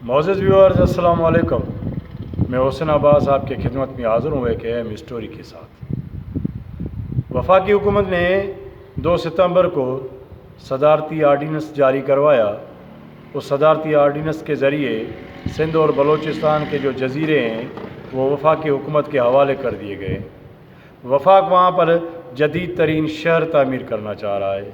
معزز ویورز السلام علیکم. میں حسن عباس آپ کے خدمت میں حاضر ہوں ایک اہم اسٹوری کے ساتھ. وفاقی حکومت نے 2 ستمبر کو صدارتی آرڈیننس جاری کروایا. اس صدارتی آرڈیننس کے ذریعے سندھ اور بلوچستان کے جو جزیرے ہیں وہ وفاقی حکومت کے حوالے کر دیے گئے. وفاق وہاں پر جدید ترین شہر تعمیر کرنا چاہ رہا ہے،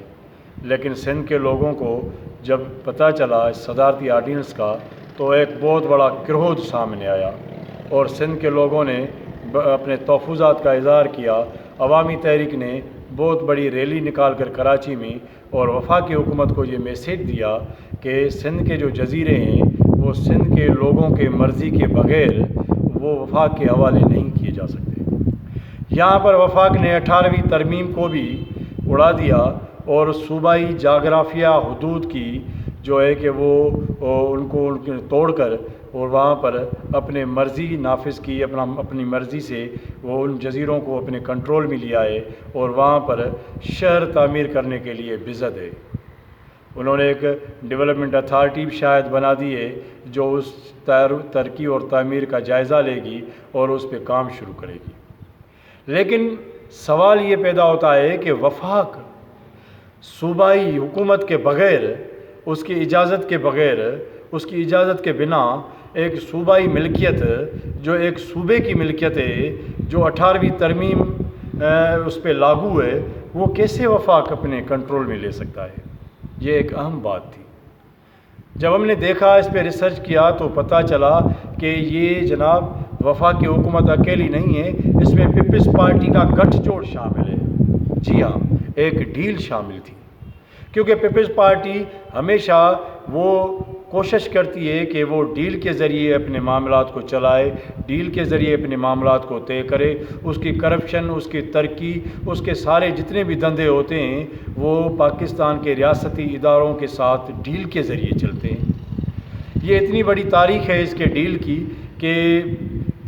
لیکن سندھ کے لوگوں کو جب پتہ چلا اس صدارتی آرڈیننس کا تو ایک بہت بڑا کرودھ سامنے آیا اور سندھ کے لوگوں نے اپنے تحفظات کا اظہار کیا. عوامی تحریک نے بہت بڑی ریلی نکال کر کراچی میں اور وفاقی حکومت کو یہ میسیج دیا کہ سندھ کے جو جزیرے ہیں وہ سندھ کے لوگوں کے مرضی کے بغیر وہ وفاق کے حوالے نہیں کیے جا سکتے. یہاں پر وفاق نے 18ویں ترمیم کو بھی اڑا دیا اور صوبائی جغرافیہ حدود کی جو ہے کہ وہ ان کو توڑ کر اور وہاں پر اپنے مرضی نافذ کی. اپنی مرضی سے وہ ان جزیروں کو اپنے کنٹرول میں لیا ہے اور وہاں پر شہر تعمیر کرنے کے لیے بزد ہے. انہوں نے ایک ڈیولپمنٹ اتھارٹی شاید بنا دی ہے جو اس ترقی اور تعمیر کا جائزہ لے گی اور اس پہ کام شروع کرے گی. لیکن سوال یہ پیدا ہوتا ہے کہ وفاق صوبائی حکومت کے بغیر، اس کی اجازت کے بغیر، اس کی اجازت کے بنا ایک صوبائی ملکیت جو ایک صوبے کی ملکیت ہے جو 18ویں ترمیم اس پہ لاگو ہے، وہ کیسے وفاق اپنے کنٹرول میں لے سکتا ہے؟ یہ ایک اہم بات تھی. جب ہم نے دیکھا، اس پہ ریسرچ کیا تو پتہ چلا کہ یہ جناب وفاقی حکومت اکیلی نہیں ہے، اس میں پیپلز پارٹی کا گٹھ جوڑ شامل ہے. جی ہاں، ایک ڈیل شامل تھی، کیونکہ پیپلز پارٹی ہمیشہ وہ کوشش کرتی ہے کہ وہ ڈیل کے ذریعے اپنے معاملات کو چلائے، ڈیل کے ذریعے اپنے معاملات کو طے کرے. اس کی کرپشن، اس کی ترقی، اس کے سارے جتنے بھی دھندے ہوتے ہیں وہ پاکستان کے ریاستی اداروں کے ساتھ ڈیل کے ذریعے چلتے ہیں. یہ اتنی بڑی تاریخ ہے اس کے ڈیل کی کہ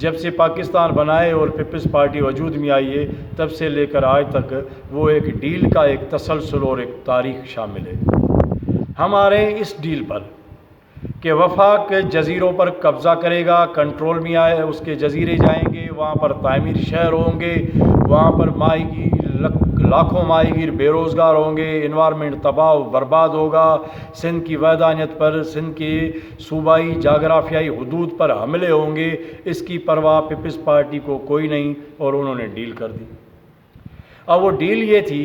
جب سے پاکستان بنائے اور پیپلز پارٹی وجود میں آئی ہے تب سے لے کر آج تک وہ ایک ڈیل کا ایک تسلسل اور ایک تاریخ شامل ہے. ہم آ رہے ہیں اس ڈیل پر کہ وفاق جزیروں پر قبضہ کرے گا، کنٹرول میں آئے، اس کے جزیرے جائیں گے، وہاں پر تعمیر شہر ہوں گے، وہاں پر ماہی گیر لاکھوں ماہی گیر بے روزگار ہوں گے، انوائرمنٹ تباہ و برباد ہوگا، سندھ کی وحدانیت پر، سندھ کی صوبائی جغرافیائی حدود پر حملے ہوں گے. اس کی پرواہ پیپلز پارٹی کو کوئی نہیں اور انہوں نے ڈیل کر دی. اب وہ ڈیل یہ تھی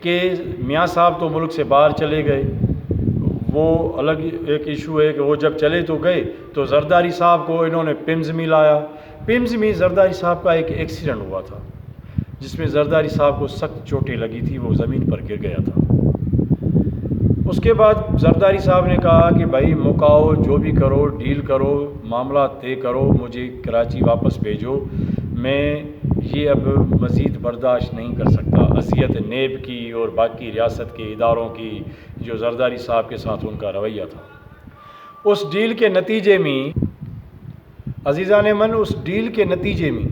کہ میاں صاحب تو ملک سے باہر چلے گئے، وہ الگ ایک ایشو ہے کہ وہ جب چلے تو گئے تو زرداری صاحب کو انہوں نے پمز میں لایا. پمز میں زرداری صاحب کا ایک ایکسیڈنٹ ہوا تھا جس میں زرداری صاحب کو سخت چوٹیں لگی تھی، وہ زمین پر گر گیا تھا. اس کے بعد زرداری صاحب نے کہا کہ بھائی مکاؤ، جو بھی کرو، ڈیل کرو، معاملات طے کرو، مجھے کراچی واپس بھیجو، میں یہ اب مزید برداشت نہیں کر سکتا. اذیت نیب کی اور باقی ریاست کے اداروں کی جو زرداری صاحب کے ساتھ ان کا رویہ تھا. اس ڈیل کے نتیجے میں عزیزان من، اس ڈیل کے نتیجے میں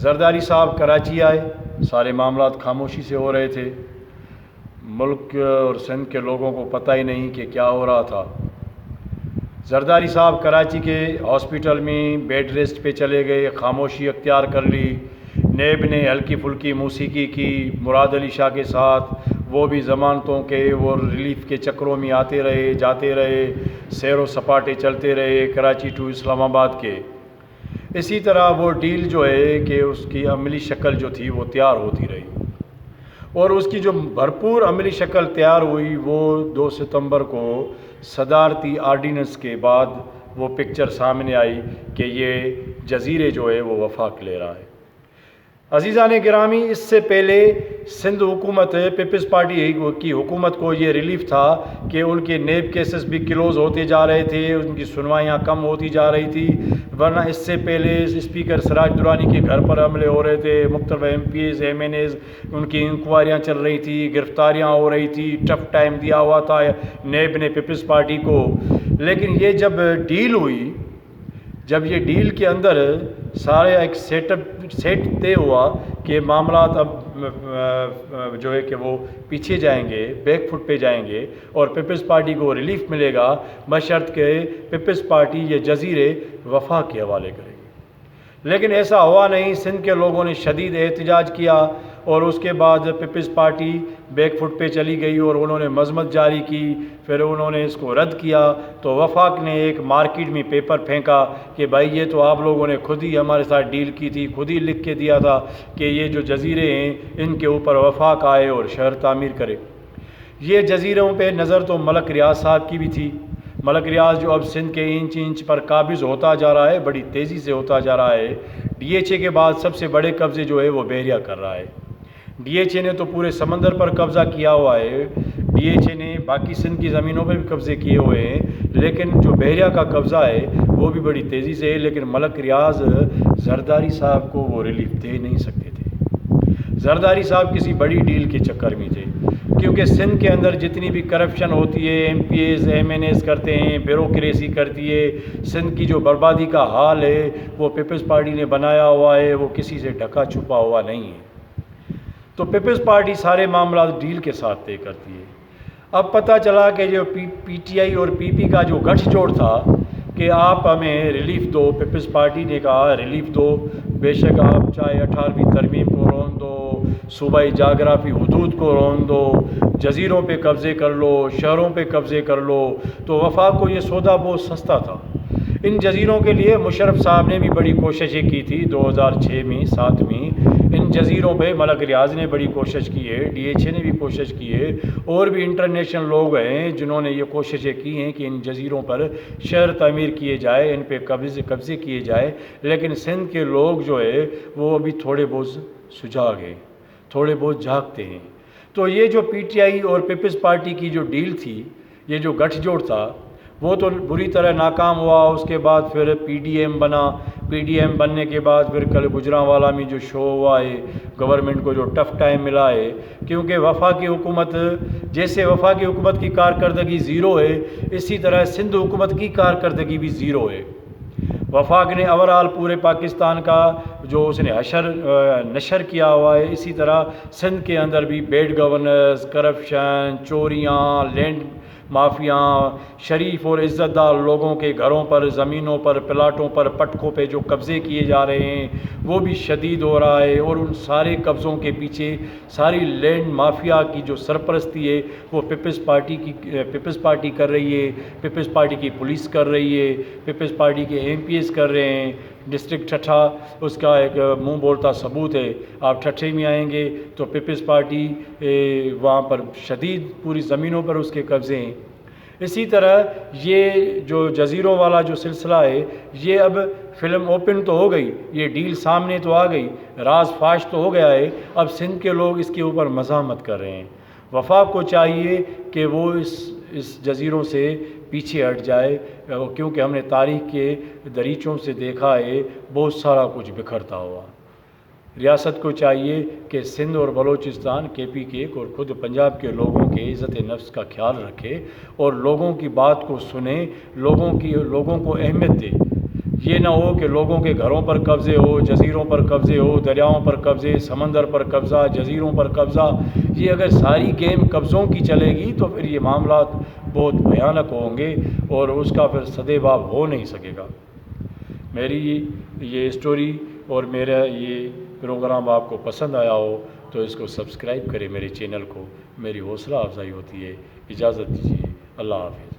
زرداری صاحب کراچی آئے. سارے معاملات خاموشی سے ہو رہے تھے، ملک اور سندھ کے لوگوں کو پتہ ہی نہیں کہ کیا ہو رہا تھا. زرداری صاحب کراچی کے ہاسپٹل میں بیڈ ریسٹ پہ چلے گئے، خاموشی اختیار کر لی. نیب نے ہلکی پھلکی موسیقی کی مراد علی شاہ کے ساتھ، وہ بھی ضمانتوں کے وہ ریلیف کے چکروں میں آتے رہے، جاتے رہے، سیر و سپاٹے چلتے رہے کراچی ٹو اسلام آباد کے. اسی طرح وہ ڈیل جو ہے کہ اس کی عملی شکل جو تھی وہ تیار ہوتی رہی اور اس کی جو بھرپور عملی شکل تیار ہوئی وہ 2 ستمبر کو صدارتی آرڈیننس کے بعد وہ پکچر سامنے آئی کہ یہ جزیرے جو ہے وہ وفاق لے رہا ہے. عزیزان گرامی، اس سے پہلے سندھ حکومت پیپلز پارٹی کی حکومت کو یہ ریلیف تھا کہ ان کے نیب کیسز بھی کلوز ہوتے جا رہے تھے، ان کی سنوائیاں کم ہوتی جا رہی تھی. ورنہ اس سے پہلے اسپیکر سراج درانی کے گھر پر حملے ہو رہے تھے، مختلف ایم پی ایز، ایم این ایز، ان کی انکوائریاں چل رہی تھی، گرفتاریاں ہو رہی تھی، ٹف ٹائم دیا ہوا تھا نیب نے پیپلز پارٹی کو. لیکن یہ جب ڈیل ہوئی، جب یہ ڈیل کے اندر سارے ایک سیٹ طے ہوا کہ معاملات اب جو ہے کہ وہ پیچھے جائیں گے، بیک فٹ پہ جائیں گے اور پیپلز پارٹی کو ریلیف ملے گا بشرط کہ پیپلز پارٹی یہ جزیرے وفاق کے حوالے کرے گی۔ لیکن ایسا ہوا نہیں۔ سندھ کے لوگوں نے شدید احتجاج کیا اور اس کے بعد پیپلز پارٹی بیک فٹ پہ چلی گئی اور انہوں نے مذمت جاری کی، پھر انہوں نے اس کو رد کیا تو وفاق نے ایک مارکیٹ میں پیپر پھینکا کہ بھائی یہ تو آپ لوگوں نے خود ہی ہمارے ساتھ ڈیل کی تھی، خود ہی لکھ کے دیا تھا کہ یہ جو جزیرے ہیں ان کے اوپر وفاق آئے اور شہر تعمیر کرے۔ یہ جزیروں پہ نظر تو ملک ریاض صاحب کی بھی تھی۔ ملک ریاض جو اب سندھ کے انچ پر قابض ہوتا جا رہا ہے، بڑی تیزی سے ہوتا جا رہا ہے۔ ڈی ایچ اے کے بعد سب سے بڑے قبضے جو ہے وہ بحریہ کر رہا ہے۔ ڈی ایچ اے نے تو پورے سمندر پر قبضہ کیا ہوا ہے، ڈی ایچ اے نے باقی سندھ کی زمینوں پہ بھی قبضے کیے ہوئے ہیں، لیکن جو بحریہ کا قبضہ ہے وہ بھی بڑی تیزی سے ہے۔ لیکن ملک ریاض زرداری صاحب کو وہ ریلیف دے نہیں سکتے تھے۔ زرداری صاحب کسی بڑی ڈیل کے چکر میں تھے، کیونکہ سندھ کے اندر جتنی بھی کرپشن ہوتی ہے، M P as M N as کرتے ہیں، بیوروکریسی کرتی ہے، سندھ کی جو بربادی کا حال ہے وہ پیپلز پارٹی نے بنایا ہوا ہے، وہ کسی سے ڈھکا چھپا ہوا نہیں ہے۔ تو پیپلز پارٹی سارے معاملات ڈیل کے ساتھ طے کرتی ہے۔ اب پتہ چلا کہ جو پی ٹی آئی اور پی پی کا جو گٹھ جوڑ تھا کہ آپ ہمیں ریلیف دو، پیپلز پارٹی نے کہا ریلیف دو، بے شک آپ چاہے 18ویں ترمیم کو رون دو، صوبائی جغرافی حدود کو رون دو، جزیروں پہ قبضے کر لو، شہروں پہ قبضے کر لو، تو وفاق کو یہ سودا بہت سستا تھا۔ ان جزیروں کے لیے مشرف صاحب نے بھی بڑی کوششیں کی تھی 2006 میں 7 میں۔ ان جزیروں پہ ملک ریاض نے بڑی کوشش کی ہے، ڈی ایچ اے نے بھی کوشش کی ہے، اور بھی انٹرنیشنل لوگ ہیں جنہوں نے یہ کوششیں کی ہیں کہ ان جزیروں پر شہر تعمیر کیے جائے، ان پہ قبضے کیے جائے، لیکن سندھ کے لوگ جو ہے وہ ابھی تھوڑے بہت سجاگ ہیں، تھوڑے بہت جاگتے ہیں۔ تو یہ جو پی ٹی آئی اور پیپلز پارٹی کی جو ڈیل تھی، یہ جو گٹھ جوڑ تھا، وہ تو بری طرح ناکام ہوا۔ اس کے بعد پھر پی ڈی ایم بنا، پی ڈی ایم بننے کے بعد پھر کل گجرانوالا میں جو شو ہوا ہے، گورنمنٹ کو جو ٹف ٹائم ملا ہے، کیونکہ وفاقی حکومت جیسے وفاقی حکومت کی کارکردگی زیرو ہے، اسی طرح سندھ حکومت کی کارکردگی بھی زیرو ہے۔ وفاق نے اوورال پورے پاکستان کا جو اس نے نشر کیا ہوا ہے، اسی طرح سندھ کے اندر بھی بیڈ گورننس، کرپشن، چوریاں، لینڈ مافیا، شریف اور عزت دار لوگوں کے گھروں پر، زمینوں پر، پلاٹوں پر، پٹکوں پہ جو قبضے کیے جا رہے ہیں وہ بھی شدید ہو رہا ہے، اور ان سارے قبضوں کے پیچھے ساری لینڈ مافیا کی جو سرپرستی ہے وہ پیپلز پارٹی کر رہی ہے، پیپلز پارٹی کی پولیس کر رہی ہے، پیپلز پارٹی کے ایم پی ایز کر رہے ہیں۔ ڈسٹرکٹ ٹھٹھا اس کا ایک منہ بولتا ثبوت ہے، آپ ٹھٹھے میں آئیں گے تو پیپلز پارٹی وہاں پر شدید پوری زمینوں پر اس کے قبضے ہیں۔ اسی طرح یہ جو جزیروں والا جو سلسلہ ہے، یہ اب فلم اوپن تو ہو گئی، یہ ڈیل سامنے تو آ گئی، راز فاش تو ہو گیا ہے، اب سندھ کے لوگ اس کے اوپر مزاحمت کر رہے ہیں۔ وفاق کو چاہیے کہ وہ اس جزیروں سے پیچھے ہٹ جائے، کیونکہ ہم نے تاریخ کے دریچوں سے دیکھا ہے بہت سارا کچھ بکھرتا ہوا۔ ریاست کو چاہیے کہ سندھ اور بلوچستان کے پی کے اور خود پنجاب کے لوگوں کے عزت نفس کا خیال رکھے اور لوگوں کی بات کو سنے، لوگوں کو اہمیت دے۔ یہ نہ ہو کہ لوگوں کے گھروں پر قبضے ہو، جزیروں پر قبضے ہو، دریاؤں پر قبضے، سمندر پر قبضہ، جزیروں پر قبضہ۔ یہ اگر ساری گیم قبضوں کی چلے گی تو پھر یہ معاملات بہت بھیانک ہوں گے اور اس کا پھر سدباب ہو نہیں سکے گا۔ میری یہ اسٹوری اور میرا یہ پروگرام آپ کو پسند آیا ہو تو اس کو سبسکرائب کریں، میرے چینل کو، میری حوصلہ افزائی ہوتی ہے۔ اجازت دیجیے، اللہ حافظ۔